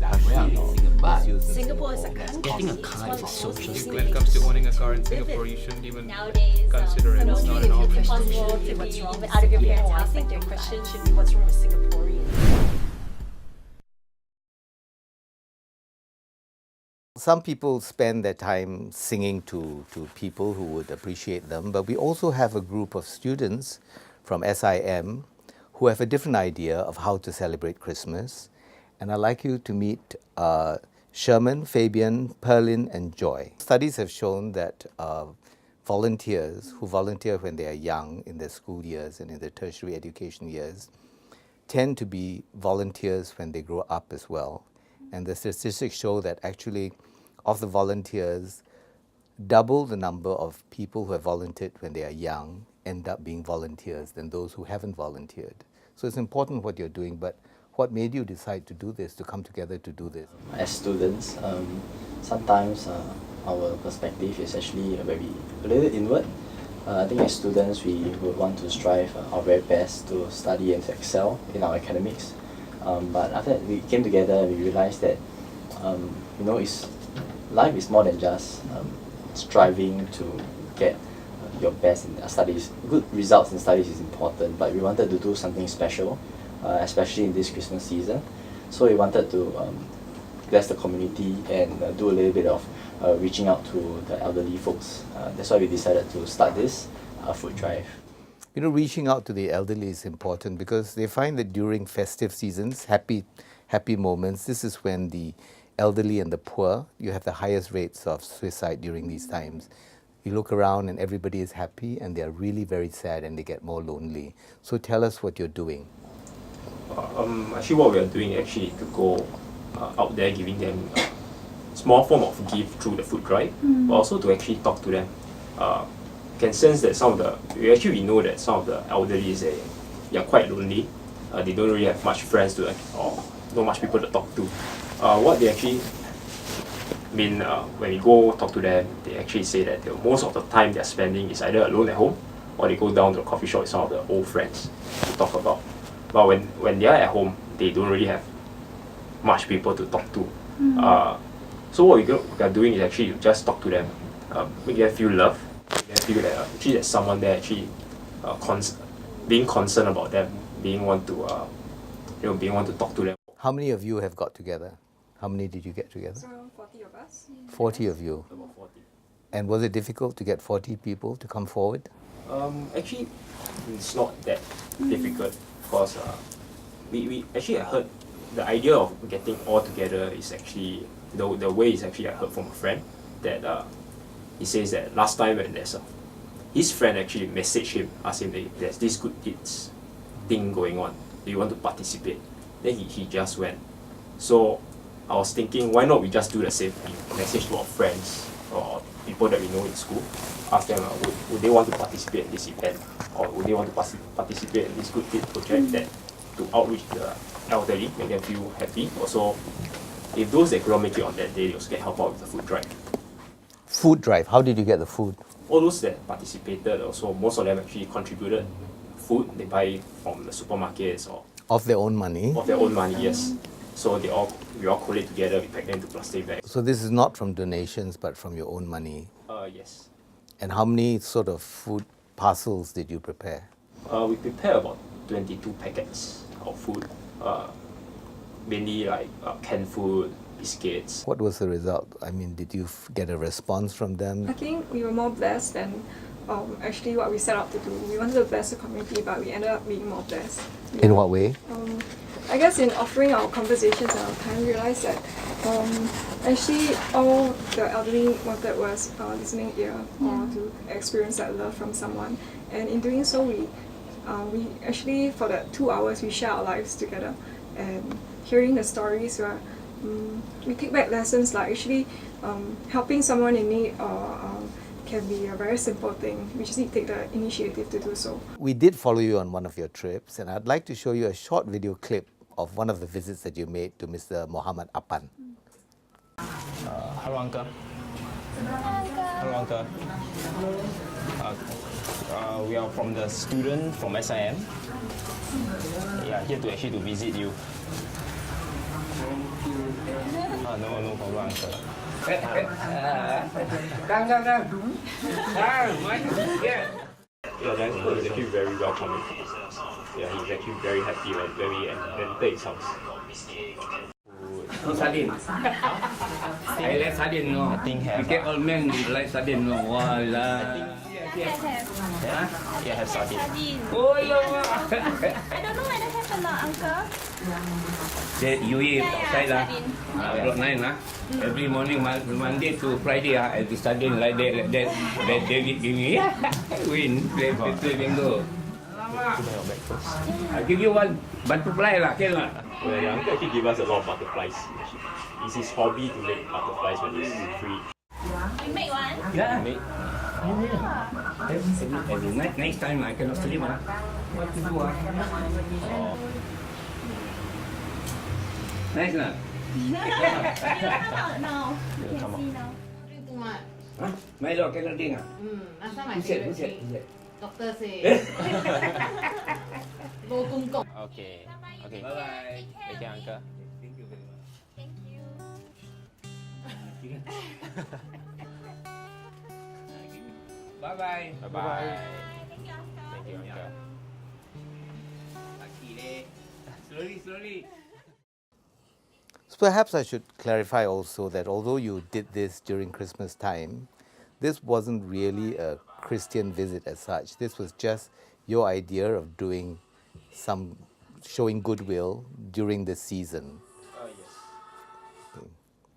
But Singapore is a country. getting a car is a social When it comes to owning a car in Singapore, you shouldn't even consider it. It's not an Your option. question should be what's wrong with out of your parents' house. I think your question should be what's wrong with Singaporeans. Some people spend their time singing to people who would appreciate them, but we also have a group of students from SIM who have a different idea of how to celebrate Christmas. And I'd like you to meet Sherman, Fabian, Perlin, and Joy. Studies have shown that volunteers who volunteer when they are young in their school years and in their tertiary education years tend to be volunteers when they grow up as well. And the statistics show that actually of the volunteers, double the number of people who have volunteered when they are young end up being volunteers than those who haven't volunteered. So it's important what you're doing, but what made you decide to do this, to come together to do this? As students, sometimes our perspective is actually a little inward. I think as students, we would want to strive our very best to study and to excel in our academics. But after that, we came together, we realized that life is more than just striving to get your best in studies. Good results in studies is important, but we wanted to do something special, especially in this Christmas season. So we wanted to bless the community and do a little bit of reaching out to the elderly folks. That's why we decided to start this food drive. You know, reaching out to the elderly is important because they find that during festive seasons, happy moments, this is when the elderly and the poor, you have the highest rates of suicide during these times. You look around and everybody is happy and they are really very sad and they get more lonely. So tell us what you're doing. Actually what we are doing actually to go out there giving them a small form of gift through the food drive, but also to actually talk to them. Can sense that we know that some of the elderly they are quite lonely. They don't really have much friends to or not much people to talk to. What they actually mean when we go talk to them, they actually say that most of the time they're spending is either alone at home or they go down to a coffee shop with some of the old friends to talk about. But when they are at home, they don't really have much people to talk to. So what we are doing is actually just talk to them, make them feel loved, make them feel that actually there's someone there actually being concerned about them, being want to talk to them. How many of you have got together? How many did you get together? Around 40 of us. 40 of you. About 40. And was it difficult to get 40 people to come forward? Actually, it's not that difficult because we actually heard the idea of getting all together is actually the way is actually I heard from a friend that he says that last time when his friend actually messaged him, asked him that there's this good deeds thing going on, do you want to participate? Then he just went. So I was thinking, why not we just do the same thing, message to our friends or people that we know in school, ask them would they want to participate in this event, or would they want to participate in this good deed project that to outreach the elderly, make them feel happy. Also, if those that couldn't make it on that day, they also can help out with the food drive. Food drive, how did you get the food? All those that participated, also most of them actually contributed food. They buy from the supermarkets or Of their own money? of their own money, yes. So we all collate together, we pack them into plastic bags. So this is not from donations, but from your own money? Yes. And how many sort of food parcels did you prepare? We prepare about 22 packets of food, mainly like canned food, biscuits. What was the result? I mean, did you get a response from them? I think we were more blessed than actually what we set out to do. We wanted to bless the community, but we ended up being more blessed. In what way? I guess in offering our conversations and our time, we realized that actually all the elderly wanted was listening ear or to experience that love from someone. And in doing so, we actually, for the 2 hours, we share our lives together. And hearing the stories, we take back lessons like actually helping someone in need can be a very simple thing. We just need to take the initiative to do so. We did follow you on one of your trips, and I'd like to show you a short video clip of one of the visits that you made to Mr. Muhammad Apan. Hello, Uncle. Hello, Uncle. We are from the student from SIM. Yeah, here to actually to visit you. No problem, uncle. Yeah, the uncle is actually very welcoming. Yeah, he's actually very happy when we enter his house. No sardine. I like sardine, no. I think have, We get old men like sardine, no. Wallah. Yeah, have sardine. Oh, yeah. I don't know whether have or not, uncle. You eat Yeah, outside lah. sardine. Block 9 lah. Every morning, Monday to Friday, I do sardine like that. That David give me. Win. Play bingo. I give you one butterfly lah, can lah. Well, yeah, uncle actually give us a lot of butterflies. It's his hobby to make butterflies when he's free. You make one? Yeah. Every night, next time I cannot sleep lah. What to do ah? Nice lah. You come out now. You can see now. Drink too much. Huh? Milo cannot drink ah? Last time my Who said? favorite drink. Who said? Doctor say. Low tung kong. Okay. Okay. Bye bye. Take care, uncle. Thank you very much. Thank you. Bye bye. Bye bye. Thank you, uncle. Thank you, uncle. Laki deh. Slowly. So perhaps I should clarify also that although you did this during Christmas time, this wasn't really a Christian visit as such. This was just your idea of doing some, showing goodwill during this season.